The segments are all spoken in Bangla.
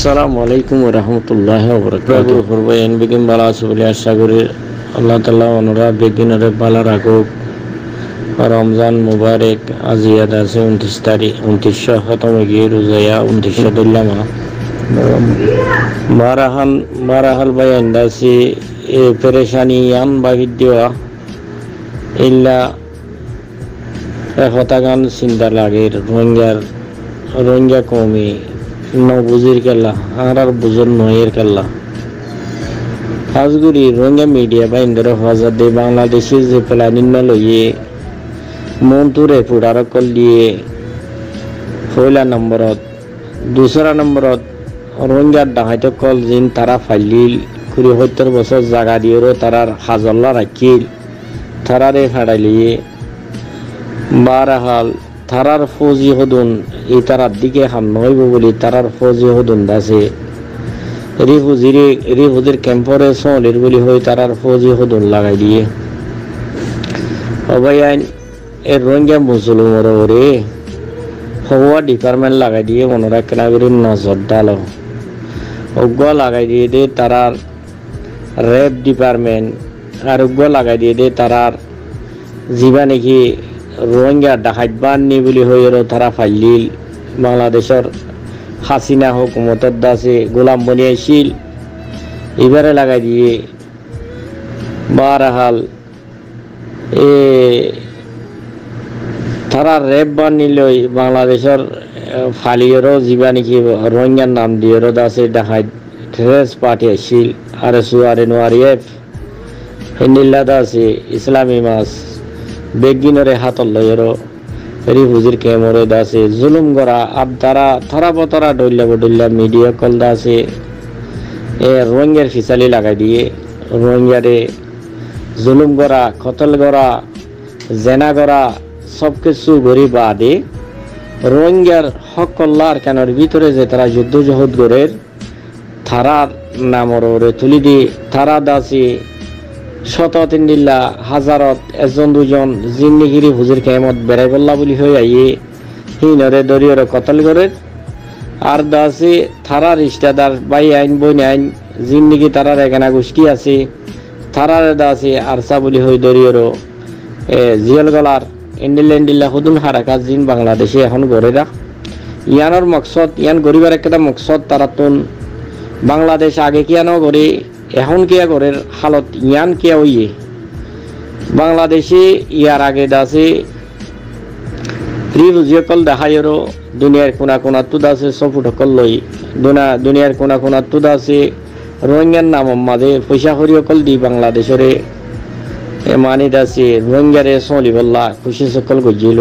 আসসালামু আলাইকুম ওয়া রাহমাতুল্লাহি ওয়া বারাকাতুহু। পূর্বায়ন বেগম বালা আছে বলে আশা করি আল্লাহ তাআলা ওনারা বেগিনরে বালা রাখুক। রমজান মুবারক আজিয়াদ আছে 29 তারিখ 2900 খতম গিয়ে রোজায়া 2900 দিল্লামা বারাহাল বায়ান দাসি এ পেরেশানি ইয়ান বাহিদ দেওয়া ইল্লা হতাগান চিন্তা লাগে রোহিঙ্গা কমি বুঝির কেল্লা আর বুঝর নয়ের কেল্লা আজগুড়ি রোহিঙ্গা মিডিয়া বা ইন্দর হাজার দে বাংলাদেশে যে প্লানিং না লইয়ে মন্তুরে ফুডার কল দিয়ে পয়লা নম্বরত দুসরা নম্বরত রোহিঙ্গার ডাহাইতে কল জিন তারা ফাইলিল 70 বছর জাগা দিয়েও তারার হাজল্লা রাখিল তারারে ফাড়াইলিয়ে বারাহাল তারার ফৌজি হদুন এই তারার দিকে হাম নইব বলি তারার ফৌজি হদুন দাসে রিফুজির ক্যাম্পরে সলের বলি হই তারার ফৌজি হদুন লাগাই দিয়ে অবাইন এর রোহিঙ্গা মুসলমানর ওরে হওয়া ডিপার্টমেন্ট লাগাই দিয়ে মনোরা কেনাগরি নজর ডালো অজ্ঞ লাগাই দিয়ে দে তারার রেপ ডিপার্টমেন্ট আর অজ্ঞ লাগাই দিয়ে দে তারার জীবা নাকি রোহিঙ্গা ডাকাত বাননি বলি হইল তারা ফাইলিল বাংলাদেশের হাসিনা হুকুমতর দাসে গোলাম বনিয়াইছিল এবারে লাগাই দিয়ে বারাহাল তারা রেপ বানিলই বাংলাদেশের ফালিয়েরও জীবা নাকি রোহিঙ্গার নাম দিয়েরও দাসে ডাকাত ট্রেস পাঠিয়েছিল আর সুয়ারে নোয়ারিয়েফ হিন্দিল্লা দাসে ইসলামী মাস বেগিনরে হাতল লয়েরও রিফুজির কেমরে দাসে জুলুম করা আর তারা বতরা ডইলা মিডিয়া কল দাসে রোহিঙ্গার ফিসালি লাগাই দিয়ে রোহিঙ্গারে জুলুম করা কতল করা জেনা করা সব কিছু গরি বাদে রোহিঙ্গার হক কল্লার কেনার ভিতরে যে তারা যুদ্ধ জহদ গড়ের তারার নামর তুলি দি তারা দাসে শতিল্লা হাজারত এজন দুজন জিন্দিগিরি হুজুর কেমত বেড়াই বললা বলি হয়ে আইয়ে হিনরে দরিয়রে কতল করে আর দাসে থারার রিস্তাদার বাই আইন বই আইন জিন্দিগি তারার এখানা গোষ্ঠী আছে থারার দাসে আরসা বলি হই দরিয়রও জিয়ল গলার ইন্ডিল্লা হুদুন হারাকা জিন বাংলাদেশে এখন গড়ে রাখ ইয়ানোর মকসদ ইয়ান গরিবার একটা মকসদ তারাতুন বাংলাদেশ আগে কিয়ানো গড়ে এখন কিয়া গড়ের হালত ইয়ান কিয়া হইয়ে বাংলাদেশে ইয়ার আগে দাসে রিফুজিসকল দেখাইরও দুনিয়ার কোনা তুদ আছে সফুটকল লই দুনিয়ার কোনা তুদ আছে রোহিঙ্গার নাম মাঝে পয়সা হরিয়কল দি বাংলাদেশরে মানি দাসে রোহিঙ্গারে চলিবল্লা খুশি সকল গজিল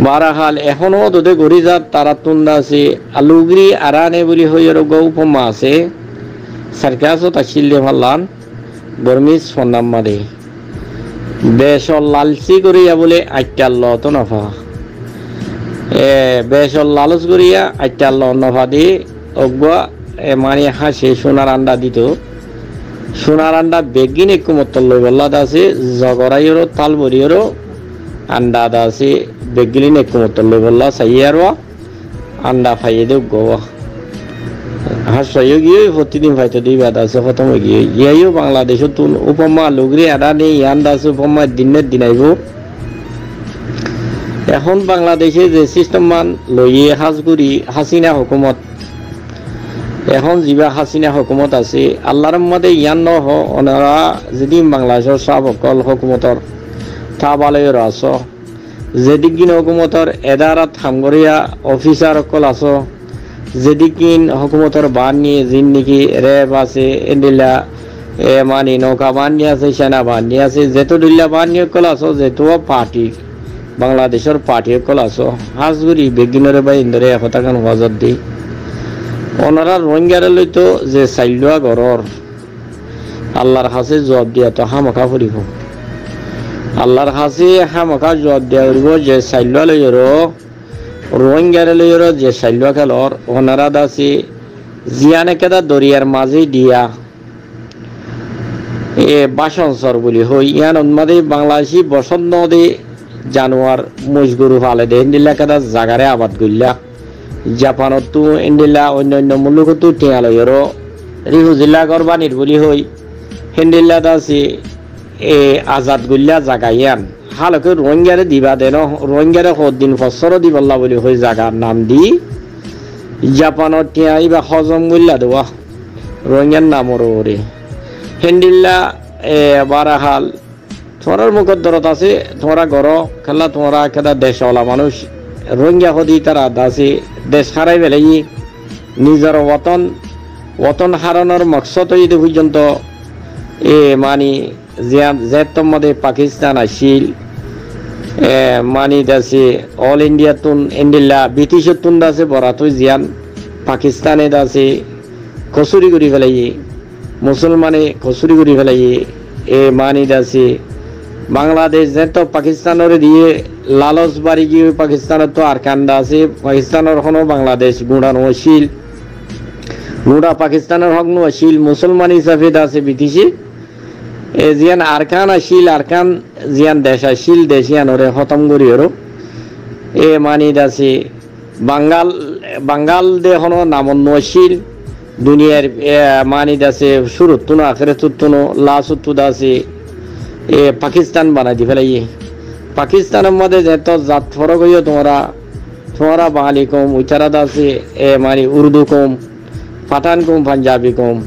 বারাহাল এখনো তোদের গড়ি যাত তারা তুন্দা আছে আলুগিরি আরানে বলি হইর গৌ উপমা আছে সার্কাসও তাছিল্লে ভাল্লান বর্মিস ফন্নাম মারে বেশর লালচি করিয়া বলে আইটাল তো নফা বেশর লালচ করিয়া আইটাল নফা দিয়ে অগুয়া মানে হাসে সোনার আন্ডা দিত সোনার আন্ডা বেগিন একটু মতল লই বল্লা দাসে জগরাইরও তাল বরিয়রও আন্ডা দাসে বেগিলিন একটু মতল লই বল্লা সাইয়ারওয়া আন্ডা ফাইয়ে দেব গোয়া হাসিও গিয়ে প্রতিদিন হয়তো দুই বাদ আছে খতম গিয়ে ইয়াইও বাংলাদেশ তুন উপমা লুগরি আডা নেই ইয়ান দাসে উপমা দিনের দিন আইব এখন বাংলাদেশে যে সিস্টেম মান লইয়ে হাজগুড়ি হাসিনা হুকুমত এখন যিবা হাসিনা হুকুমত আছে আল্লাহর মধ্যে ইয়ান ন ওনারা যদি বাংলাদেশের সব অকল হুকুমতর থাবালয়ের আস যেদিকিন হুকুমতর এদারাত হামগরিয়া অফিসার অকল আস যেদিকিন হুকুমতর বান নিয়ে জিন নাকি রেব আছে এন্ডিলা মানে নৌকা বান নিয়ে আছে সেনা বান নিয়ে আছে যেহেতু দুল্লা বান নিয়ে কল আস যেহেতু পার্টি বাংলাদেশের পার্টি কল আস হাজগুড়ি বেগিনরে বা ইন্দরে একতাকান হজর দি ওনারা রোহিঙ্গারে লইতো যে চাইলোয়া ঘরর আল্লাহর কাছে জবাব দিয়া তো হামকা ফুরিব আল্লাহর কাছে হামকা জবাব দিয়া ফুরিব যে চাইলোয়া লইর রোহিঙ্গারে লইর যে চাইলোয়া খেলর ওনারা দাসি জিয়ানে কেদা দরিয়ার মাঝে দিয়া বাসনসর বলি হই ইয়ান উন্মাদে বাংলাদেশি বসন্ত নদী জানোয়ার মুজগুরু ফালে দেন দিল্লা কেদা জাগারে আবাদ গইলা জাপানতো ইন্ডিলা অন্যান্য মুলুকতো টিয়ালয়রো রিহুজিল্লা গরবানির বলি হই হিন্দিল্লা দাসি এ আজাদ গুল্লা জাগাইয়ান হালকে রোহিঙ্গারে দিবা দেন রোহিঙ্গারে দিন ফসর দিবল্লা বলি হই জাগার নাম দি জাপানত টিয়াই বা হজম গুল্লা দেওয়া রোহিঙ্গার নামর ওরে হিন্দিল্লা বারাহাল তোমার মুকদ্দরত আছে তোমরা গড় খেলা তোমরা কেদা দেশওয়ালা মানুষ রোহিঙ্গা হদি তারা দাসি দেশ হারাই বেলাই নিজের ওতন হারানোর মকসদ যদি পর্যন্ত মানি যেতম মধ্যে পাকিস্তান আসিল মানি দাসি অল ইন্ডিয়া তুন ইন্ডিল্লা ব্রিটিশ তুন দাসে বরাতই জিয়ান পাকিস্তানে দাসি কসুরি করে ফেলাই মুসলমানে কসুরি করে ফেলাই মানি দাসি বাংলাদেশ যেত পাকিস্তানের দিয়ে লালচ বাড়ি গিয়ে পাকিস্তানের তো আর কান্দা আছে পাকিস্তানের হনো বাংলাদেশ গুঁড়ানো আসিল গুঁড়া পাকিস্তানের হক নো আসিল মুসলমান হিসাবে আছে ব্রিটিশে জিয়ান আরকান আসিল আরকান জিয়ান দেশ আসিল দেশিয়ানরে খতম করি ওর মানি দাসি বাঙ্গাল দেহনো নামন্ন আসিল দুনিয়ার মানি দাসে শুরুত্তুনো আখেরে তুত্তুনো লাসুত্তু দাসি পাকিস্তান বানাই দি ফেলাই পাকিস্তানের মধ্যে যেত জাত ফরক হইও তোমরা বাঙালি কম উচারা দাসি মানি উর্দু কম পাঠান কম পাঞ্জাবি কম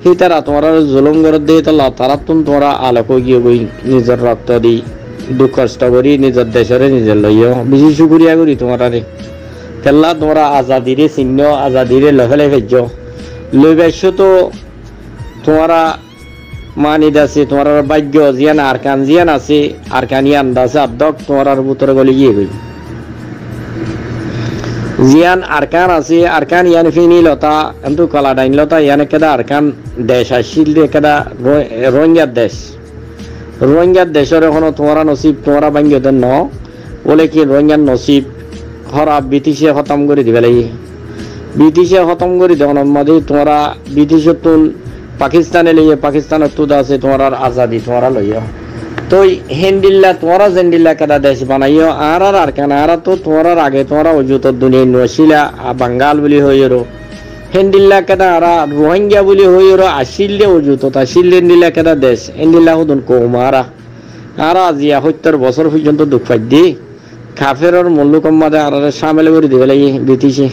সেই তারা তোমরা জুলুম করে দিয়ে তারা তোমরা আলোক গিয়ে গই নিজের রক্ত দি দুঃখ কষ্ট করি নিজের দেশরে নিজের লইও বেশি শুকুরিয়া করি তোমরা তেল্লা তোমরা আজাদিরে চিহ্ন আজাদিরে লফেলে ভেজ লই বেশ তো তোমরা মানি দাসে তোমার ভাগ্য জিয়ান আরকান জিয়ান আছে আরকানিয়ান দাসে আদক তোমার ভিতরে গলি গিয়ে গই জিয়ান আরকান আছে আরকান ইয়ান ফিনি লতা কিন্তু কলা ডাইন লতা ইয়ান কেদা আরকান দেশ আসিল দে কেদা রোহিঙ্গার দেশের এখনো তোমারা নসিব তোমারা ভাগ্য দেন ন বলে কি রোহিঙ্গার নসিব হরা ব্রিটিশে খতম করে দিবে লাগে ব্রিটিশে খতম করে দেওয়ার মধ্যে তোমরা ব্রিটিশের তুন পাকিস্তানে লইয়ে পাকিস্তানের তুদ আছে তোমার আজাদি তোমরা লইয়া তো হিন্দিল্লা তোমরা জেন্দিল্লা কেদা দেশ বানাইও আর কেন আর তো তোমার আগে তোমরা অজুত দুনিয়া নসিলা বাঙ্গাল বলি হইরো হিন্দিল্লা কেদা আর রোহিঙ্গা বলি হইরো আসিলে অজুত আসিল হিন্দিল্লা কেদা দেশ হিন্দিল্লা হুদুন কৌমারা আর আজিয়া 70 বছর পর্যন্ত দুঃখ পাই দি কাফেরর মুল্লুকম মাদে আর সামিল করে দিবে লাগে ব্রিটিশে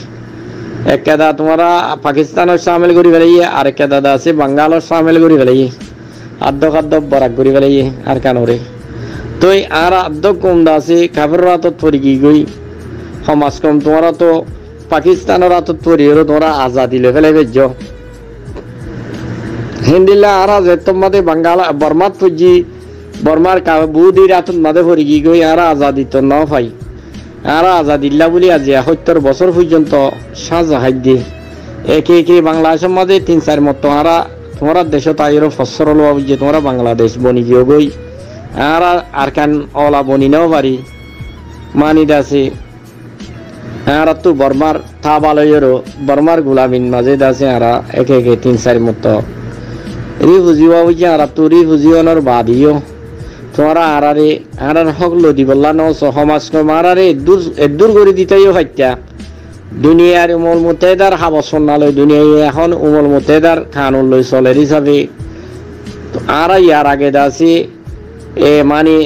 এক কেদা তোমরা পাকিস্তানের সামিল করি ফেলাইয়ে আর কেদা আছে বাঙ্গালের সামিল করি ফেলাইয়ে আদ্য বরাক করি ফেলাইয়ে আর কানরে তো আর আদ্য কম আছে কাফেররা তো পরি গি গই সমাজ কম তোমরা তো পাকিস্তানের হাতত পরি হলো তোমরা আজাদি লে ফেলাই বেজ হিন্দিল্লা আর যেতম মাদে বাঙ্গাল বর্মাত পুজি বর্মার বুদির হাতত মাদে পরি গি গই আর আজাদি তো ন পাই আর আজাদিল্লা বলি আজি 70 বছর পর্যন্ত সাজাহাই দিয়ে একে বাংলাদেশের মধ্যে 3-4 মত তোমার দেশে তাইর ফসর লোয়া বুঝে তোমরা বাংলাদেশ বনি গিয়ে গই আর আরকান ওলা বনি নাও পারি মানি দাসে আর তো বর্মার থাবালয়েরও বর্মার গুলামিন মাঝে দাসে আর একে 3-4 মত রিফুজিওয়া বুঝে আর তো রিফুজিওনের বাদিও তোমরা আর হক লদি বললা ন সমাজ মারারে দূর করে দিতেও হত্যা দুনিয়ার উমল মুতেদার হাবসন নালয় দুনিয়ায় এখন উমল মুতেদার কানুন লই চলের হিসাবে আর ইয়ার আগে দাসি মানি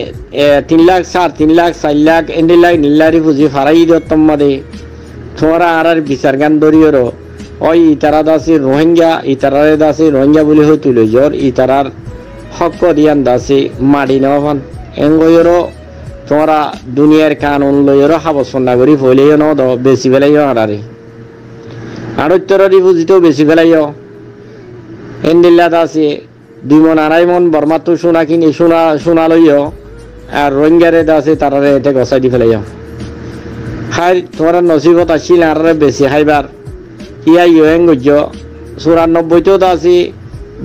3 লাখ 3.5 লাখ 4 লাখ এন্ডি লাখ নীলারি পুঁজি ফারাই দিতম মাদে তোমরা আর বিচার গান দরিয়র ওই ইতারা দাসি রোহিঙ্গা ইতারারে দাসি রোহিঙ্গা বলি হই তুলে জোর ইতারার হক দিয়ান দাসি মাডি নভান এঙ্গয়রো তোমরা দুনিয়ার কানুন লইরো হাবসন নাগরি ফইলেও ন বেশি বেলাইও আরে আর উত্তররি বুঝিতেও বেশি বেলাইও এন্ডিল্লা দাসি 2 মন 2.5 মন বর্মা তো সোনা কিনি সোনা লইও আর রোহিঙ্গারে দাসি তারারে এতে গসাই দি ফেলাইও হাই তোমরা নসিবত আসিল আর বেশি হাইবার ইয়া ইয়েং গজ 94 তো দাসি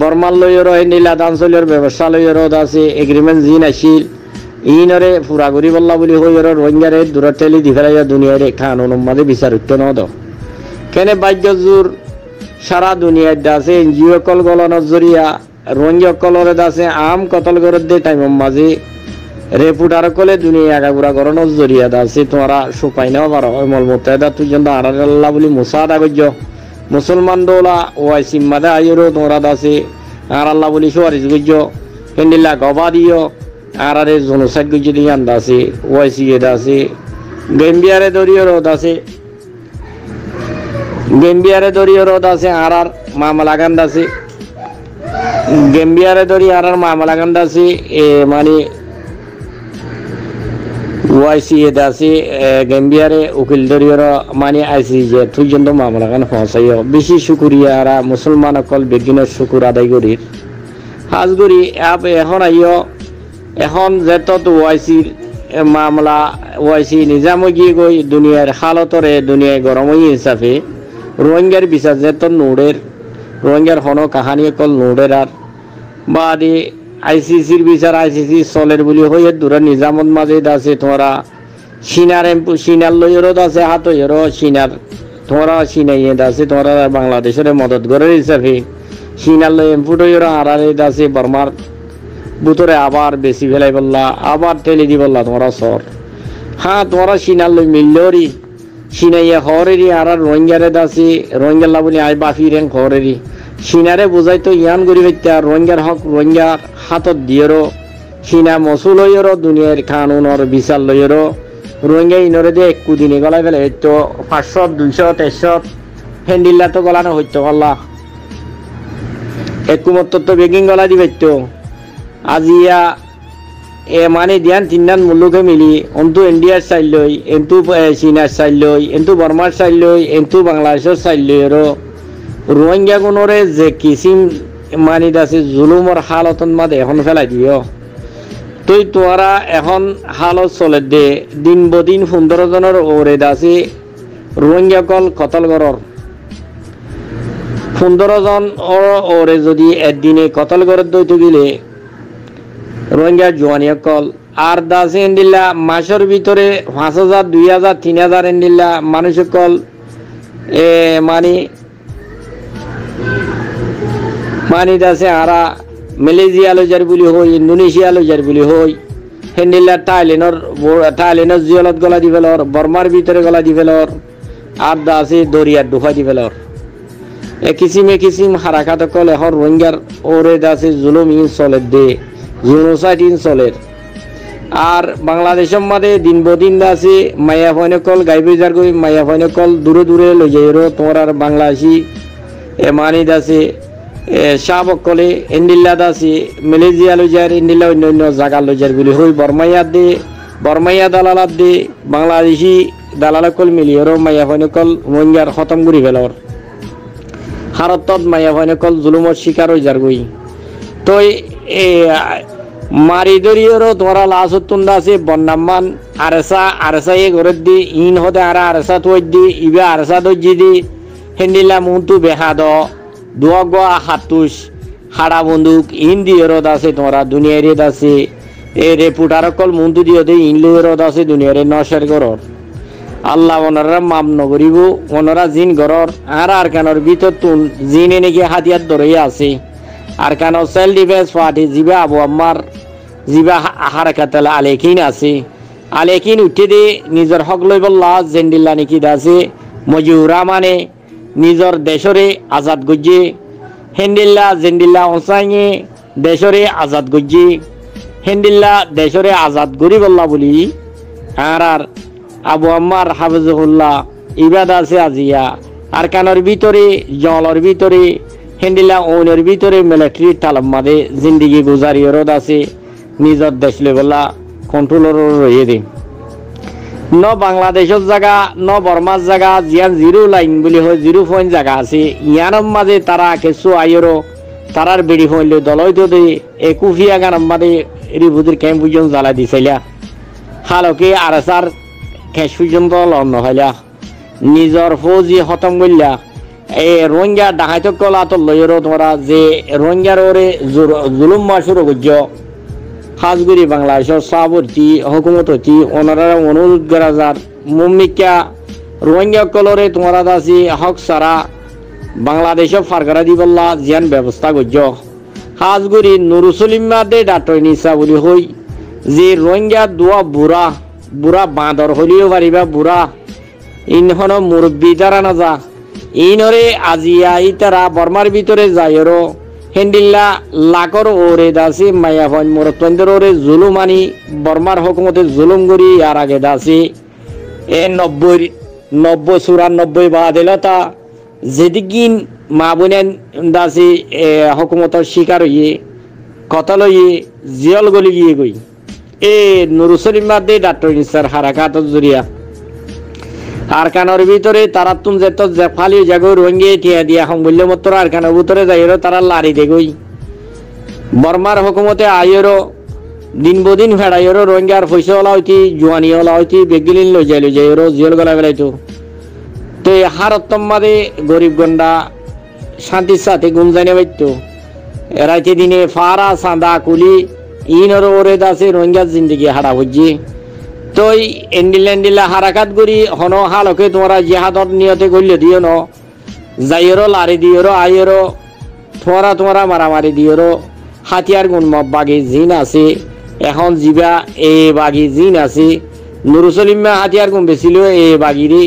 বর্মাল লইরো এন্ডিল্লা দানসলের ব্যবস্থা লইরো দাসি এগ্রিমেন্ট জিন আসিল ইনরে পুরা করি বললা বলি হইরো রোহিঙ্গারে দূরে ঠেলি দি ফেলাইয়া দুনিয়ার কানুন মাঝে বিচার উঠতে ন দ কেনে বাজ্য জোর সারা দুনিয়ার দাসে এনজিও কল গলনের জরিয়া রোহিঙ্গা কলরে দাসে আম কতল করে দে টাইম মাঝে রেপুটার কলে দুনিয়া আগাগুড়া গরণর জরিয়া আছে তোমরা সুপাই নাও পারো মল মুত্তাহিদা তুই জন্য আল্লাহ বলি মুসাদা গজ্জ মুসলমান দোলা ওয়াই সিম্মাদা আইরো তোমরা দাসে আর আল্লাহ বলি সুয়ারিস গজ্জ হেন্দিল্লা গবা দিও আর আরে জনসাইড গজ্জ দিয়ে আন্দাসে ওয়াই সিয়ে দাসে গেম্বিয়ারে দরিয় রোদ আছে গেম্বিয়ারে দরিয় রোদ আছে আর মামলা গান্দ আছে গেম্বিয়ারে দরি আর মামলা গান্দ আছে মানে ওয়াইসি এটা আছে গেম্বিয়ারে উকিল দরিয়র মানে আইসি যে তুই জন্য মামলা গান পৌঁছাই বেশি শুকুরিয়া আর মুসলমান অকল বেগিন শুকুর আদায় করি হাজ করি এখন আইও এখন যেত ওয়াইসির মামলা ওয়াইসি নিজামে গিয়ে গই দুনিয়ার হালতরে দুনিয়ায় গরমই হিসাবে রোহিঙ্গার বিচার যেত নোডের রোহিঙ্গার হন কাহানি অকল নোডের আর বাদে আইসিসির বিচার আইসিসি চলের বুলি হয়ে দূরে নিজামত মাঝে আছে তোমরা সিনার লইয়েরও আছে হাতইয়েরও সিনার তোমরা সিনাইয়ে আছে তোমরা বাংলাদেশের মদত গড়ের হিসাবে সিনার লই এমপুটইয়ের আড়ারে আছে বর্মার বুতরে আবার বেশি ফেলাই বললা আবার ঠেলে দি বললা তোমরা সর হ্যাঁ তোমরা সিনার লই মিললরি সিনাইয়া খরেরই আর রোহিঙ্গারে আছে রোহিঙ্গাল্লা বলি আই বাফি রেং খরেরই সিনারে বুঝাই তো ইয়ান করি হত্যা রোহিঙ্গার হক রোহিঙ্গার হাতত দিয়েরও সিনা মসুল লইয়েরও দুনিয়ার কানুনর বিচার লইয়েরও রোহিঙ্গা ইনরে দিয়ে একু দিনে গলাই ফেলে হইতো 500 200 300 হেন্ডিল্লা তো গলানো হইতো গল্লা একুমত তো বেগিং গলা দিবে তো আজিয়া মানে দিয়ান তিনদান মুলুকে মিলি অন্তু ইন্ডিয়ার চাইল লই এন্তু চীনার চাইল লই এন্তু বর্মার চাইল লই এন্তু বাংলাদেশের চাইল লইয়েরও রোহিঙ্গা গুণরে যে কিসিম মানিত আছে জুলুমর হালতন মাঝে এখন ফেলাই দিও তুই তোরা এখন হালত চলে দে দিন বদিন 15 জনের ওরে আছে রোহিঙ্গা কল কতল গরর 15 জন ওরে যদি একদিনে কতল গরর দইতে গেলে রোহিঙ্গা জোয়ানি কল আর দাসে এন্ডিল্লা মাসের ভিতরে 5000 2000 3000 এন্ডিল্লা মানুষ কল মানিত আছে আরা মালয়েশিয়া লজার বুলি হই ইন্দোনেশিয়া লজার বুলি হই হেন্ডিল্লা থাইল্যান্ডর জিয়লত গলা দি ফেলর বর্মার ভিতরে গলা দি ফেলর আর দা আছে দরিয়ার ডুফা দি ফেলর কিসিম হারাকাত কল এখন রোহিঙ্গার ওরে দাসে জুলুম ইন চলে দে জেনোসাইড ইন চলের আর বাংলাদেশের মাঝে দিন বদিন আছে মায়া ফয়নকল গাইবেজার গই মায়া ফয়নকল দূরে দূরে লই যাইরো তোমার আর বাংলাদেশি মানিত আছে শাহবকলে ইন্ডিল্লাদ আছে মালয়েশিয়া লইজার ইন্ডিল্লা অন্য জায়গা লইজার বলি হই বর্মাইয়া দালালাত দে বাংলাদেশি দালালকল মিলিয়রও মায়া ফয়নকল রোহিঙ্গার খতম করি ফেলর হারতত মায়া ফয়নকল জুলুমর শিকার হই যার গই তো মারি দরিয়েরও তোমরা লাসুতুন্দা আছে বন্নামান আরেসা এ ঘরের দি ইন হতে আরেসা তুই দি ইবে আরেসা দজি দি হেন্ডিলা মুন্তু বেহা দ দুয়া গোয়া হাতুস হাড়া বন্দুক ইন দিয়েরত আছে তোমরা দুনিয়ার আছে এ রেপুটার কল মুন্তু দিও দে ইন লইয়েরত আছে দুনিয়ারে নশের গরর আল্লাহ ওনারা মাপ নগরিব ওনারা জিন গরর আর কানোর ভিতর তুন জিনে নাকি হাতিয়ার ধরেই আছে আর কেন সেলফ ডিফেন্স পার্টি জিবা আবু আম্মার জিবা হারাকাতাল আলেকিন আছে আলেকিন উঠে দে নিজের হক লই বললা জেন্ডিল্লা নাকি দাসে মজুরা মানে নিজের দেশরে আজাদ গজ্জে হেন্ডিল্লা জেন্ডিল্লা অনসাইয়ে দেশরে আজাদ গজ্জে হেন্ডিল্লা দেশরে আজাদ গরি বললা বলি আর আবু আম্মার হাফিজুল্লাহ ইবাদ আছে আজিয়া আর কানোর ভিতরে জলের ভিতরে হেন্ডিলা ওনের ভিতরে মিলিটারি তালম মাদে জিন্দিগি গুজারিয়রত আছে নিজের দেশ লেভেলা কন্ট্রোলর রয়ে দে ন বাংলাদেশের জায়গা ন বর্মার জায়গা জিয়ান 0 লাইন বলি হয় 0 পয়েন্ট জায়গা আছে ইয়ানোর মাঝে তারা কিছু আইরো তারার বেড়ি হইলে দলইতো দে একুফিয়া গানার মাঝে রিভুদের ক্যাম্প পর্যন্ত জ্বালা দিছিলা হালকে আরসার খেস পর্যন্ত লন হইলা নিজের ফৌজি খতম করলা এই রোহিঙ্গা ডাকাইত কলা তো লইরো তোমরা যে রোহিঙ্গার ওরে জুলুম মা শুরু করছ খাসগুড়ি বাংলাদেশের সাবর্তী হুকুমত হতি ওনারা অনুরোধ করা যার মুম্মিকা রোহিঙ্গা কলরে তোমরা দাসি হক সারা বাংলাদেশে ফারগারা দিবল্লা জিয়ান ব্যবস্থা করছ খাসগুড়ি নুরুসলিমা দে ডাক্তার নিসা বলি হই যে রোহিঙ্গা দোয়া বুড়া বুড়া বাঁদর হলিও পারিবা বুড়া ইনহন মুরব্বী দ্বারা না যা ইনরে আজিয়া ইতারা বর্মার ভিতরে যায়রো হেন্ডিল্লা লাকর ওরে দাসি মায়াফন মোরতন্দের ওরে জুলুমানি বর্মার হকুমতে জুলুম করি আর আগে দাসি এ 90 বাদেলতা যেদিকিন মা বোনেন দাসি হকুমতর শিকার হইয়ে কথা লইয়ে জিয়ল গলি গিয়ে গই এ নুরুসলিম মাদে ডাক্তার ইনসার হারাকাত জুরিয়া আর কানের ভিতরে তারা তুম যেত ফালি জাগো রোহিঙ্গা টিয়া দিয়া সংমূল্য মতো আর কানের ভিতরে যাইরো তারা লারি দেগই বর্মার হকুমতে আইরো দিন বদিন ফেড়াইরো রোহিঙ্গার পয়সা ওলা হইতি জুয়ানি ওলা হইতি বেগিলিন লই যাইরো জিয়ল গলা বেলাইতো তো হারত্তম মাদে গরিব গন্ডা শান্তির সাথে গুম জানে বাইতো রাইতে দিনে ফারা সাদা কুলি ইনর ওরে দাসে রোহিঙ্গা জিন্দগি হারা হইজি তো এন্ডিলা হারাকাত করি হন হালকে তোমরা জিহাদর নিয়তে গল্য দিও ন যাইরো লারি দিও আইরো তোমরা মারামারি দিও হাতিয়ার গুণ বাগি জিন আছে এখন জিবা এ বাগি জিন আছে নুরুসলিমা হাতিয়ার গুণ বেছিল এ বাগিরি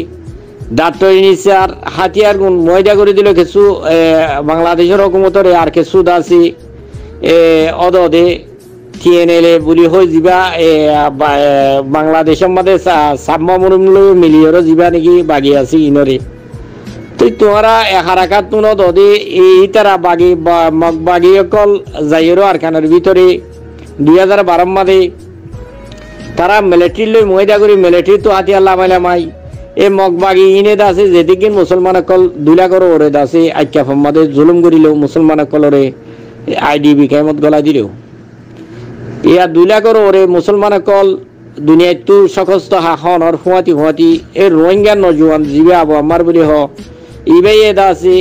ডাক্তার ইনিসার হাতিয়ার গুণ ময়দা করে দিল কিছু বাংলাদেশের হকুমতরে আর কিছু দাসি অদে TNLA বুলি হই যিবা বাংলাদেশের মধ্যে সাবমরুমলো মিলিয়রো যিবা নাকি বাগি আছে ইনরে তো তোমরা হারাকাত তুন দে এই তারা বাগি বাগি অকল যাইরো আর খানের ভিতরে 2012 মাদে তারা মিলিটারি লই ময়দা করে মিলিটারি তো হাতিয়ার লামাই এ মগবাগি ইনে দাসে যেদিকে মুসলমান অকল 2 লাখর ওরে দাসে আইকা ফমাদে জুলুম করিল মুসলমান অকলরে IDB কেমত গলা দিল ইয়া 2 লাখর ওরে মুসলমান অকল দুনিয়ায় তো সকস্ত হাখন আর হুয়াতি এ রোহিঙ্গা নজওয়ান জিবে আবু আমার বলি হ ইবে এ দাসে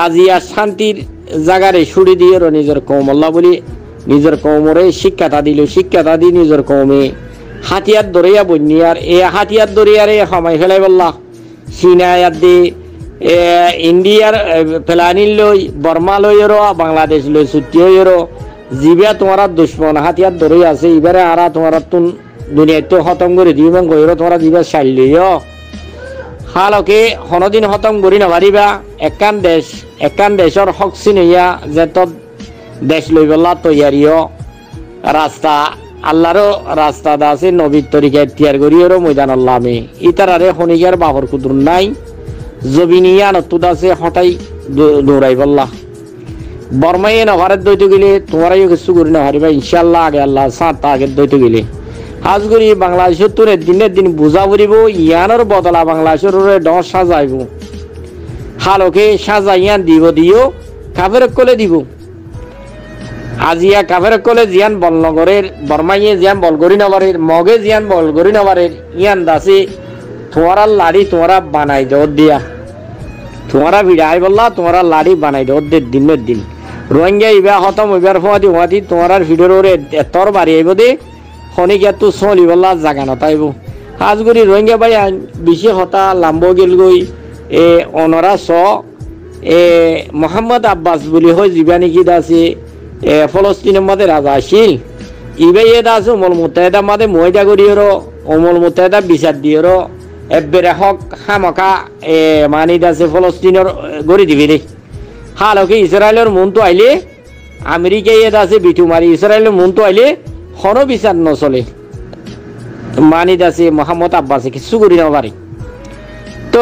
আজিয়া শান্তির জায়গারে ছুড়ি দিয়ে নিজের কওম আল্লাহ বলি নিজের কওমরে শিক্ষাটা দিল শিক্ষাটা দি নিজের কওমে হাতিয়ার দরিয়া বন্যার এ হাতিয়ার দরিয়ারে সময় ফেলাই বললা চীনায়াত দি ইন্ডিয়ার ফেলানিল লই বর্মা লইরো বাংলাদেশ লই ছুটি হইরো জিবা তোমার দুশ্মন হাতিয়ার দরিয়া আছে এবারে আরা তোমার তুন দুনিয়ায় তো খতম করে দিও এবং গইরো তোমার জিবা চাইল লইও হালকে হনদিন খতম করি নাপারিবা একান দেশর হক চিনইয়া যে তত দেশ লই বললা তৈয়ারিও রাস্তা আল্লাহরও রাস্তা আছে নবীর তরিকা তিয়ার করিও ময়দান আল্লাহ আমি ইতারারে খনিকার বাবর কুদুর নাই জবিনিয়া নতুদ আছে হঠাই দৌড়াই বললা বর্মাইয়ে নভারের দইতে গেলে তোমারাইও কিছু করি না হারিবা ইনশাল্লাহ আগে আল্লাহ সাত আগের দইতে গেলে আজ করি বাংলাদেশের তোর দিনের দিন বুঝা পড়িব ইয়ানোর বদলা বাংলাদেশের ডর সাজাইব হালকে সাজাইয়ান দিও কাফের কলে দিব আজিয়া কাফের কলে জিয়ান বল নগরের বর্মাইয়ে জিয়ান বল করি নবারের মগে জিয়ান বল করি নবারের ইয়ান দাসে তোমারা লাড়ি তোমরা বানাই দেও দিয়া তোমরা বিড়াই বললা তোমরা লাড়ি বানাই দেও দিনের দিন রোহিঙ্গা ইবা খতম হইবার হওয়াতি তোমরা ভিডিওর ওরে এতর বাড়ি আইব দে খনিকা তো চলি বললা জাগা নতাইব আজ করি রোহিঙ্গা ভাই বেশি হতা লাম্ব গেল গই এ অনরা স এ মোহাম্মদ আব্বাস বলি হয় যিবা নাকি দাসে ফলস্তিনের মধ্যে রাজা আসিল ইবে এ দাস অমল মুতাহিদা মাদে ময়দা করিও অমল মুতাহিদা বিচার দিও এবেরে হক হামকা মানি দাসে ফলস্তিনের গড়ি দিবি রে হালকে ইসরায়েলের মন তো আইলে আমেরিকায় এ দাসে বিটু মারি ইসরায়েলের মন তো আইলে হন বিচার নচলে মানি দাসে মোহাম্মদ আব্বাসে কিছু করি না পারি তো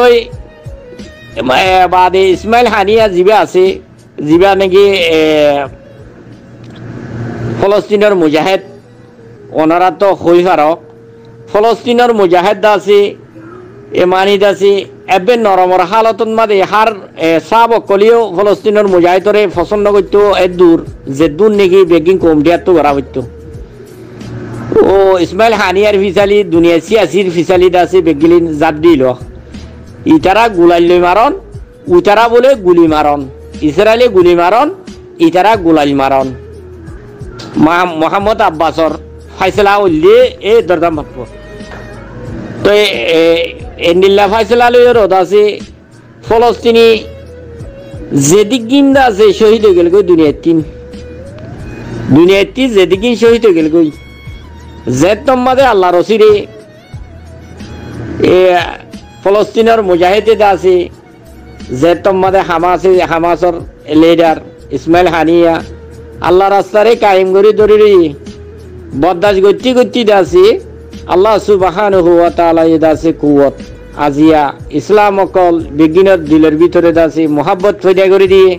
বাদে ইসমাইল হানিয়া যিবা আছে যিবা নাকি ফলস্তিনের মুজাহিদ ওনারা তো হই পারক ফলস্তিনের মুজাহিদ আছে এ মানি দাসে এবে নরমর হালতন মাদে হার সাব কলিও ফলস্তিনের মুজাহিদরে পছন্দ করত এ দূর যে দূর নাকি বেগিং কমিটিয়ার তো করা হইতো ও ইসমাইল হানিয়ার ফিসালি দুনিয়া সিয়াসির ফিসালি দাসে বেগিলিন জাত দিল ইতারা গুলাইল মারন উতারা বলে গুলি মারন ইসরায়েলে গুলি মারন ইতারা গুলাইল মারন মোহাম্মদ আব্বাসর ফাইসলা উল্লি এ দরদাম ভাবব তো এন্ডিল্লা ফাইসলা লইয় রোদ আছে ফলস্তিনি যেদিক গিন্দা আছে শহীদ হয়ে গেল গই দুনিয়ার তিন যেদিক শহীদ হয়ে গেল গই জেতম মাদে আল্লাহ রসিরে এ ফলস্তিনের মুজাহিদে আছে জেতম মাদে হামাসর লিডার ইসমাইল হানিয়া আল্লাহ রাস্তারে কায়েম করি ধরি বরদাস গতি গতি দাসি আল্লাহ সুবহানাহু ওয়া তাআলা দাসি কুওয়াত আজিয়া ইসলাম অকল বিজ্ঞানের দিলের ভিতরে দাসি মোহাব্বত ফয়দা করে দিয়ে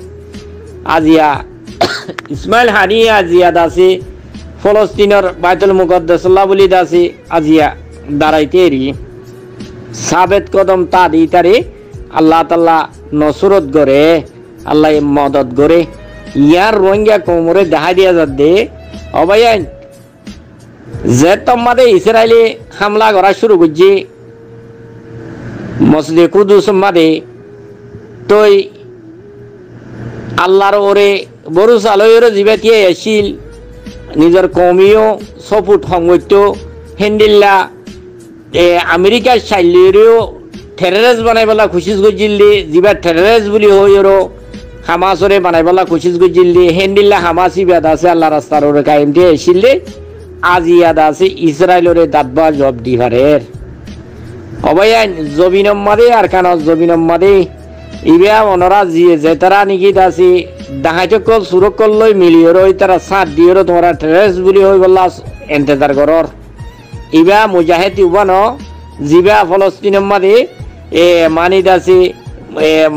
আজিয়া ইসমাইল হানিয়া আজিয়া দাসি ফলস্তিনের বাইতুল মুকদ্দাসাল্লাহ বলি দাসি আজিয়া দাঁড়াইতে এরি সাবেত কদম তা দি তারে আল্লাহ তাআলা নসরত করে আল্লাহ মদত করে ইয়ার রোহিঙ্গা কোমরে দেখা দিয়া যাচ্ছে অবায়ান যে তোমাদের ইসরায়েলি হামলা করা শুরু করছে মসজিদে কুদুস মাদে তই আল্লাহর ওরে বড় সালয়ের জীবাতিয়ে আসিল নিজের কমিও সপুট সংগঠিত হেন্ডিল্লা আমেরিকার চাইলেও টেররিস্ট বানাই পেলা খুশিস গজিল্লি যিবা টেররিস্ট বুলি হইরো হামাসরে বানাই পেলা খুশিস গজিল্লি হেন্ডিল্লা হামাসি বেদ আছে আল্লাহ রাস্তার ওরে কায়েম দিয়ে আসিলে আজি ইয়াদ আছে ইসরায়েলরে দাঁতবা জব দিহারের অবয়ান জবিনম মাদে আর কান জবিনম মাদে ইবা অনরা জিয়ে যে তারা নিকি দাসি ডাহাইটকল সুরকল লই মিলিয়ে রই তারা সাত দিয়ে তোমরা টেররিস্ট বুলি হই বললা ইন্তজার করর ইবা মুজাহিদ উবানো জিবা ফলস্তিনের মাদে মানি দাসি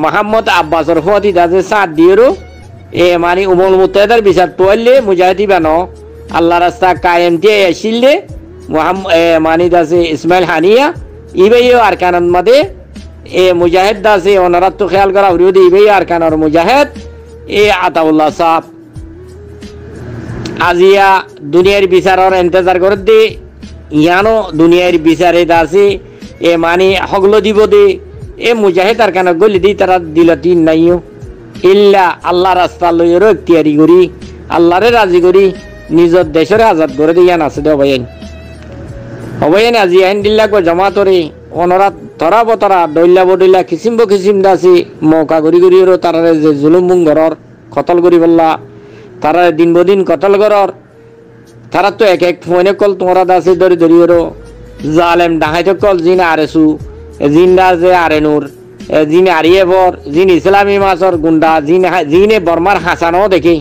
মোহাম্মদ আব্বাসর ফতি দাসে সাত দিয়ে মানি উমল মুত্তাহিদার বিচার তোয়ালে মুজাহিদি বানো আল্লাহ রাস্তা কায়েম দিয়ে আসিলে মানি দাসে ইসমাইল হানিয়া ইবাইও আর কানন মাদে মুজাহিদ দাসে ওনারাত তো খেয়াল করা হরিও ইবাই আর কানর মুজাহিদ আতাউল্লাহ সাহেব আজিয়া দুনিয়ার বিচারের ইন্তজার করে দে ইয়ানো দুনিয়ার বিচারে দাসে মানি হগলো দিব দে মুজাহিদ আর কান গলি দি তারা দিল তিন নাইও ইল্লা আল্লাহ রাস্তা লইরো ইখতিয়ারি করি আল্লাহরে রাজি করি নিজের দেশের আজাদ করে দিয়ে আছে দে অবয়ান আজি আইনদিল্লা কো জমাতরে অনরা তরা বতরা দইলা বদইলা কিসিম কিসিম দাসি মৌকা করি করিও তারারে যে জুলুম ঘরর কতল করি বললা তারারে দিন বদিন কতল ঘরর তারা তো এক এক ফোনে কল তোমরা দাসি ধরি ধরিও জালেম ডাহাইতে কল জিন আরেসু জিন্দা যে আরেনুর জিন আরিয়েবর জিন ইসলামী মাসর গুন্ডা জিনে বর্মার হাসানও দেখি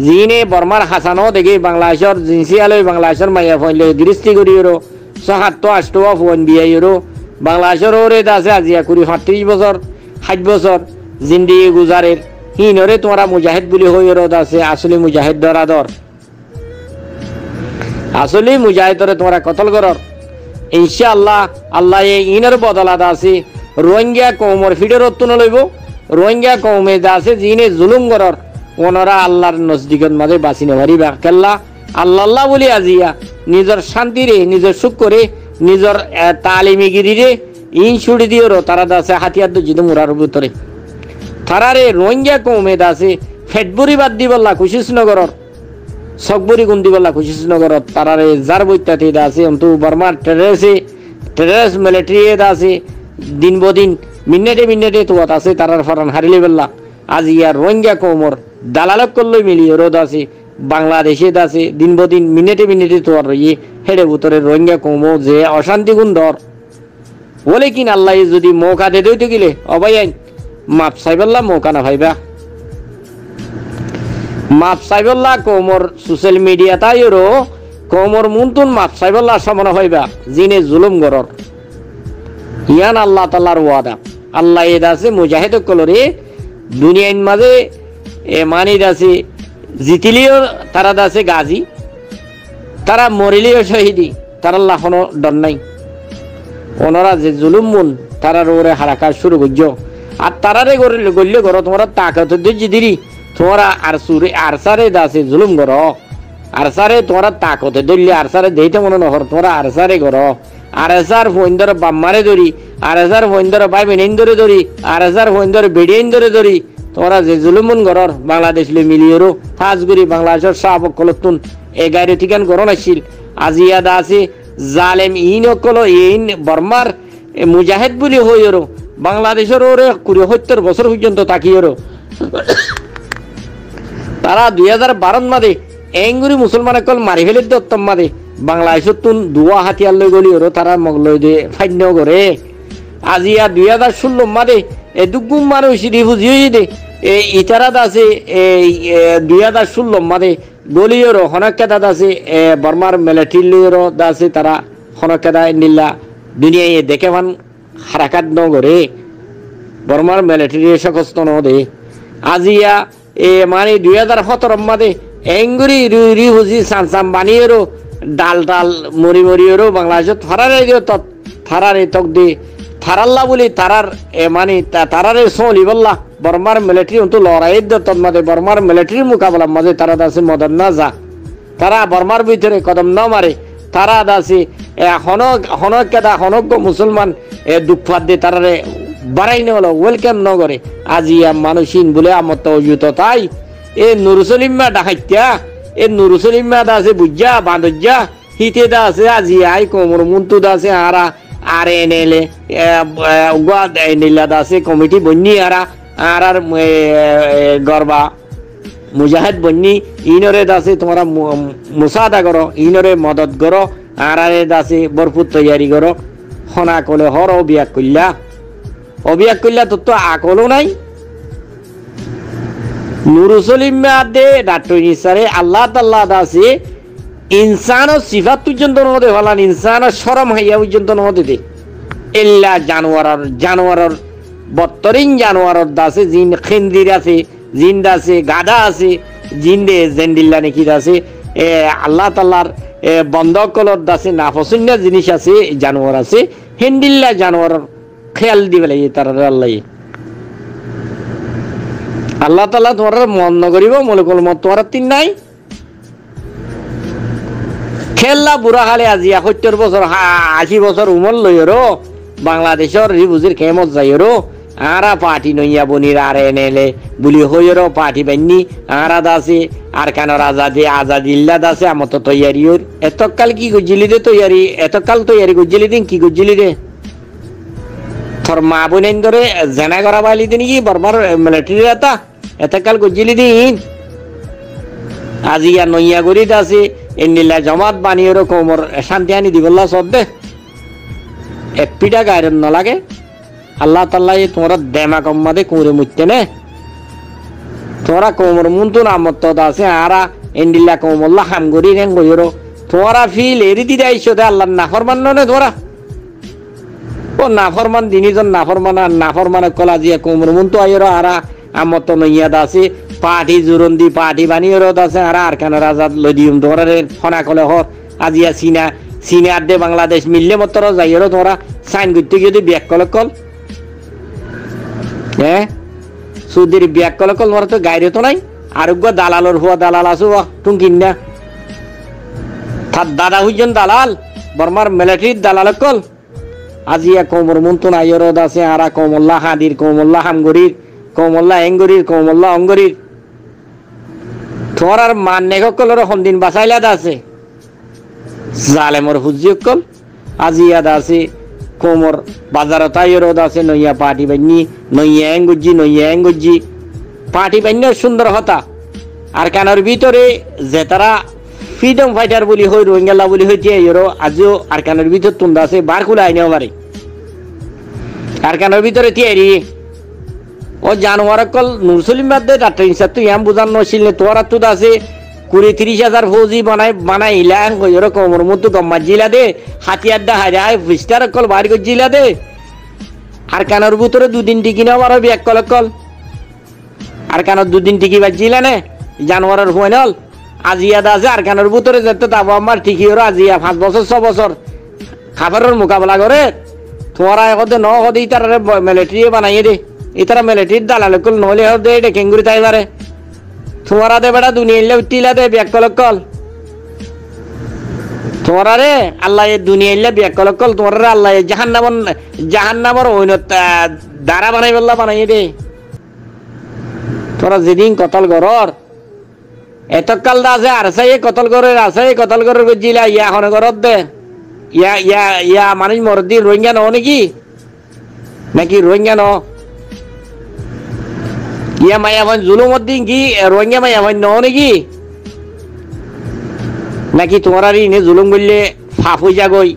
জিনে বর্মার হাসানও দেখি বাংলাদেশের জিনসিয়ালয় বাংলাদেশের মাইয়া ফোনলে গৃষ্টি করিও ৭৭-৮ ফোন বিয়াইও বাংলাদেশের ওরে দাসে আজিয়া করি ৩৭ বছর ৬০ বছর জিন্দিগি গুজারের হিনরে তোমরা মুজাহিদ বুলি হইও দাসে আসলে মুজাহিদ দরাদর আসলে মুজাহিদরে তোমরা কতল করর ইনশাআল্লাহ আল্লাহ ইনের বদলাত আছে রোহিঙ্গা কওমর ফিডের অত্তন লইব রোহিঙ্গা কওমে দাসে জিনে জুলুম করর ওনারা আল্লাহর নজদিকত মাঝে বাঁচি নেবারিবা কেল্লা আল্লাহ বলি আজিয়া নিজের শান্তিরে নিজের সুখ করে নিজের তালিমিগিরিরে ইন ছুড়ি দিও তারা দাসে হাতিয়ার যদি মুরার ভিতরে তারারে রোহিঙ্গা কওমে দাসে ফেটবুরি বাদ দি বললা কুশিসনগরর সকবুরি গুন্দি বললা কুশিসনগরর তারারে যার বইতাতে দাসে অন্তু বর্মার টেররিস্ট মিলিটারি দাসে দিন বদিন মিনিটে তো আছে তারার ফরান হারিলে বললা আজ ইয়ার রোহিঙ্গা কওমর দালালক করলই মিলিয়ে রোদ আছে বাংলাদেশে দাসে দিন বদিন মিনিটে তো আর ইয়ে হেডে উত্তরে রোহিঙ্গা কওমো যে অশান্তি গুন্দর বলে কিন আল্লাহ যদি মৌকা দে দইতে গেলে অবাই মাপ সাইবল্লা মৌকা না ভাইবা মাপ সাইবল্লা কওমর সোশ্যাল মিডিয়া তাইরো কওমর মুনতুন মাপ সাইবল্লা সমান হইবা জিনে জুলুম গরর ইয়ান আল্লাহ তাআলার ওয়াদা আল্লাহ এ দাসে মুজাহিদ কলরে দুনিয়ার মাঝে মানি দাসে জিতিলিও তারা দাসে গাজী তারা মরিলিও শহীদি তার আল্লাহ কোনো ডর নাই ওনারা যে জুলুম মুন তারার ওরে হারাকার শুরু করছো আর তারারে গড়লে করো তোমরা তাকত দিদি তোমরা আরসারে দাসে জুলুম করো আরসারে তোমরা তাকতে ধরলে আরসারে দেইতে মনে নহর তোমরা আরসারে করো আরসার ফোন বাম্মারে ধরি আরসার ফোন ভাই বেনিন ধরি আরসার ফোন বেডিয়াইন ধরি তোমরা যে জুলুমুন ঘরর বাংলাদেশ লে মিলিয়েরো তাজগুড়ি বাংলাদেশের সাপ কলতুন 11 ঠিকান গরণ আসছিল আজিয়া দাসে জালেম ইন অকল ইন বর্মার মুজাহিদ বুলি হইরো বাংলাদেশের ওরে 70 বছর পর্যন্ত তাকিয়েরো তারা 2012 মাদে এঙ্গুরি মুসলমান কল মারি ফেলে দত্তম মাদে বাংলাদেশত তুন দুয়া হাতিয়ার লৈ গলি ওর তারা মগলই দে ফাইন্য করে আজিয়া 2016 মাদে এ দুগুম মানুষ রিফিউজি হয়ে দে এই ইতারাত আছে এই 2016 মাদে গলিওর হনকেদাত আছে বর্মার মিলিটারি লইর আছে তারা হনকেদা নিল্লা দুনিয়ায় দেখে মান হারাকাত ন করে বর্মার মিলিটারি সকস্ত ন দে আজিয়া মানে 2017 মাদে এঙ্গুরি রিফিউজি সানসাম বানিয়েরও ডাল ডাল মরি মরিয়েরও বাংলাদেশত ফারারে দিও থারারে তক দে থারাল্লা বলি তারার মানে তারারে সোলি বললা বর্মার মিলিটারি অন্ত লড়াইয়ের দত্তর মাঝে বর্মার মিলিটারির মোকাবেলার মাঝে তারা দাসে মদন না যা তারা বর্মার ভিতরে কদম না মারে তারা দাসে হনকেদা হনজ্ঞ মুসলমান দুঃখাত দিয়ে তারারে বাড়াই না হলো ওয়েলকাম ন করে আজিয়া মানুষিন বলে আমার তো অযুত তাই এ নুরুসলিমা ডাকাইত্যা এ নুরুসলিমা দাসে বুঝা বাঁধজ্জা হিতে দাসে আজিয়াই কোমর মুন্তু দাসে আরা আর এনেলে নীলা দাসে কমিটি বন্যি আর গরবা মুজাহিদ বন্যি ইনরে দাসে তোমরা মুসাদা করো ইনরে মদত করো আর দাসে ভরপুর তৈয়ারি করো হনা কলে হর অবিয়াক করলা তোর তো আকলও নাই নুরুসলিমা দে ডাক্তার নিসারে আল্লাহ তাল্লাহ দাসে ইনসান সিফাত পর্যন্ত নহতে হলান ইনসান শরম হাইয়া পর্যন্ত নহতে দে এল্লা জানোয়ার বত্তরিন জানোয়ার দাসে জিন খেন্দির আছে জিন দাসে গাধা আছে জিন দে জেন্ডিল্লা নাকি দাসে আল্লাহ তাল্লার বন্ধকলর দাসে নাফসন্য জিনিস আছে জানোয়ার আছে হেন্ডিল্লা জানোয়ার খেয়াল দিবে লাগে তারা আল্লাহ তাল্লাহ তোমার মন নকরিব মলকুল মত তোমার তিন নাই খেললা বুড়া খালে আজি ৭১ বছর ৮০ বছর উমর লইরো বাংলাদেশের রিফিউজির খেমত যাইরো আরা পার্টি নইয়া বনির আর এনেলে বুলি হইরো পার্টি বান্নি আরা দাসে আর কেন আজাদিল্লা দাসে আমার তো তৈয়ারি এতকাল কি গুজিলি দে তৈয়ারি এতকাল তৈয়ারি গুজিলি দিন কি গুজিলি দে তোর মা বোনেন ধরে জেনা করা বাইলি দিন কি বর্মার মিলিটারি রাতা এতকাল গুজিলি দিন আজিয়া নইয়া গরি দাসে এনিলা জমাত বানিয়ে কোমর শান্তি আনি দিবল্লা সব দে এপিটা গায়ের ন লাগে আল্লাহ তাল্লাহ তোমরা দেমা কম্মাদে কুঁড়ে মুচ্ছে নে তোমরা কোমর মুন্তু নামত আছে আরা এন্ডিল্লা কোমল্লা হাম গরি নেন গইরো তোমরা ফিল এরি দিদা আইসো দে আল্লাহ নাফরমান নে তোমরা ও নাফরমান দিনিজন নাফরমান কলা জিয়া কোমর মুন্তু আইরো আরা আমত নইয়া দাসে পার্টি জুরন্দি পার্টি বানিয়ে দাসে আরা আর কেন রাজাদ লদিউম তোমরা ফনা কলে হর আজিয়া সিনিয়ার দে বাংলাদেশ মিললে মতর যাইরো তোমরা সাইন করতে গিয়ে ব্যাক কল সুদের ব্যাক কল তোমরা তো গাইরে তো নাই আরোগ্য দালালর হওয়া দালাল আছো টুঙ্কিন না তার দাদা হুইজন দালাল বর্মার মিলিটারির দালাল কল আজিয়া কোমর মুন্তুন আইরো দাসে আরা কোমল্লা হাদির কোমল্লা হামগরির কোমল্লা এঙ্গরির কোমল্লা অঙ্গরির তোমরার মান নেকলর হমদিন বাসাইলা দাসে জালেমর হুজিয়কল আজিয়া দাসে কোমর বাজার তাইরো দাসে নইয়া পার্টি বান্নি নইয়া এঙ্গুজি পার্টি বান্নি সুন্দর হতা আর কানার ভিতরে যে তারা ফ্রিডম ফাইটার বলি হই রোহিঙ্গালা বলি হইতে এরো আজিও আর কানার ভিতর তুন দাসে বার খুলে আইনেও পারে আর কানার ভিতরে তিয়ারি ও জানোয়ার কল নুরসলিম বাদ দে ডাক্তার ইনসার তো ইয়াম বুঝান নছিল তোরা তো দাসে ২০-৩০ ফৌজি বানাই ইলান কইরো কোমর মতো গম্মা জিলা দে হাতিয়ার দা হারায় ফিস্টার কল বাড়ি কই জিলা দে আর কানার ভিতরে দুদিন টিকি না মারবি এক কল আর কানার দুদিন টিকি বাজিলা নে জানোয়ারের ফাইনাল আজিয়া দাসে আর কানার ভিতরে যেতে তাব আমার ঠিকই ওরা আজিয়া ৫ বছর ৬ বছর খাবারের মোকাবেলা করে তোমরা এখন ন হদে ইতার মিলিটারি বানাইয়ে দে ইতারা মিলিটারির দালাল কল নহলে দে এটা কেঙ্গুরি তাই পারে তোমরা দে বেটা দুনিয়া উঠিলা দে ব্যাক কল তোমরা রে আল্লাহ দুনিয়া ব্যাক কল তোমরা আল্লাহ জাহান্নামর ওইন দ্বারা বানাই বললা বানাই দে তোরা যেদিন কতল গরর এতকাল দাসে আর সাই কতল গরের গজিলা ইয়া হনে গরত দে ইয়া মানুষ মরদি রোহিঙ্গা ন নাকি রোহিঙ্গা ন ইয়া মায়া ভাই জুলুমত দিন কি রোহিঙ্গা মায়া ভাই ন নাকি নাকি তোমার আর ইনে জুলুম বললে ফাপ হয়ে যাগই?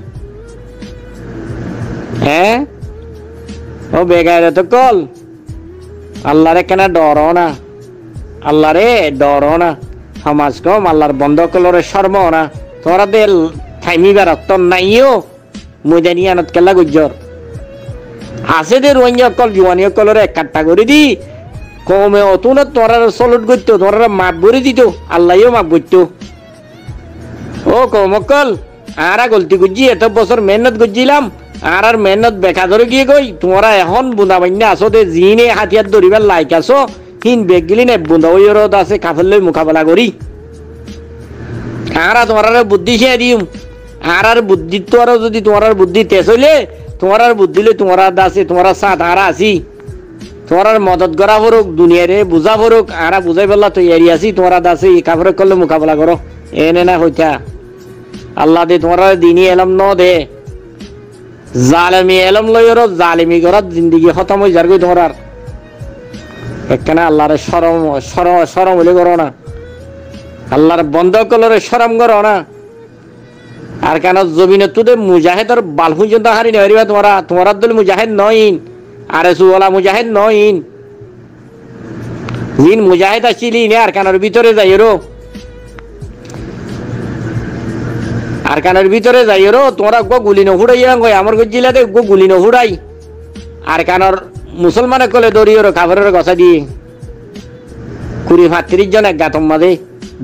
হ্যাঁ, ও বেগায় তো কল আল্লাহরে কেন ডর না? আল্লাহরে ডর না? সমাজ কম আল্লাহর বন্ধ কলরে শর্ম না? তোরা দে থাইমিবার অত্ত নাইও ময়দানি আনত কেলা গুজ্জর আছে দে রোহিঙ্গা অকল জোয়ানি অকলরে কাট্টা করে দি কমে অতুন তোরা সলট করতো, তোরা মাপ ভরে দিত, আল্লাহও মাপ করতো। ও কমকল আরা গলতি করছি, এত বছর মেহনত করছিলাম আর মেহনত বেকা ধরে গিয়ে কই তোমরা এখন বুন্দা বান্যা আসো দে জিনে হাতিয়ার ধরিবার লাইক আসো হিন বেগ গেলি না বুন্দা ওই রোদ আছে কাফের লই মোকাবেলা করি। আর তোমার বুদ্ধি সে দিম আর বুদ্ধি তো আর যদি তোমার বুদ্ধি তেজ হইলে তোমার বুদ্ধি লই তোমার আছে তোমার সাথ আর আসি তোমার মদত করা ফরুক দুনিয়ারে বুঝা ফরুক আর বুঝাই বললা তো এরি আসি তোমার আছে কাফের করলে মোকাবেলা করো এনে না হইতা। আল্লাহ দে তোমার দিনই এলম ন দে জালেমি এলম লইর জালেমি করার জিন্দগি খতম হয়ে যার গই তোমার একখানে আল্লাহরে সরম সরম সরম হইলে করো না, আল্লাহর বন্ধ কলরে সরম করো না। আর কেন জমিনে তুদে মুজাহিদর বাল পর্যন্ত হারি নেবা তোমরা তোমার দল মুজাহিদ নইন আর সুওয়ালা মুজাহিদ নইন জিন মুজাহিদ আসছিলি নে আর কানের ভিতরে যাইরো আর কানের ভিতরে যাইরো তোমরা গো গুলি নহুড়াই আমার গজিলাতে গো গুলি নহুড়াই আর কানর মুসলমানে কলে দরিয়র খাবারের গছা দিয়ে 20-30 জন এক গাতম মাঝে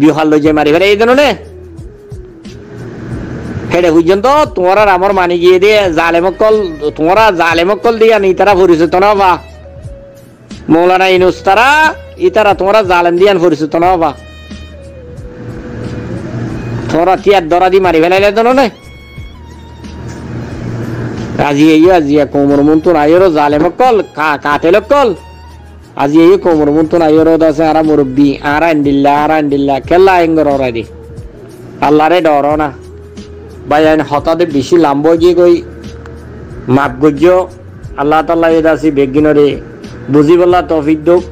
বিহাল লই যে মারি ফেলে এই জন্য হেডে পর্যন্ত তোমার আমার মানি গিয়ে দিয়ে জালেমকল তোমরা জালেমকল দিয়া নি তারা পরিচিত না বা মৌলানা ইনুস তারা ইতারা তোমরা জালেম দিয়ান পরিচিত না বা তোমরা তিয়ার দরা দি মারি ফেলাইলে জন্য নে আজি আজিয়া কোমর মন্তন আইরো জালেমকল কাতেলকল আজি এই কোমর মন্তন আইরো দাসে আরা মুরব্বি আরা ইন্দিল্লা কেল্লা এঙ্গর ওরাই দি আল্লাহরে ডর না ভাই আইন হঠাৎ বেশি লাম্ব গিয়ে কই মাপ গজ্য আল্লাহ তাল্লাহ দাসি বেগিনরে বুঝি বললা তৌফিক দোক।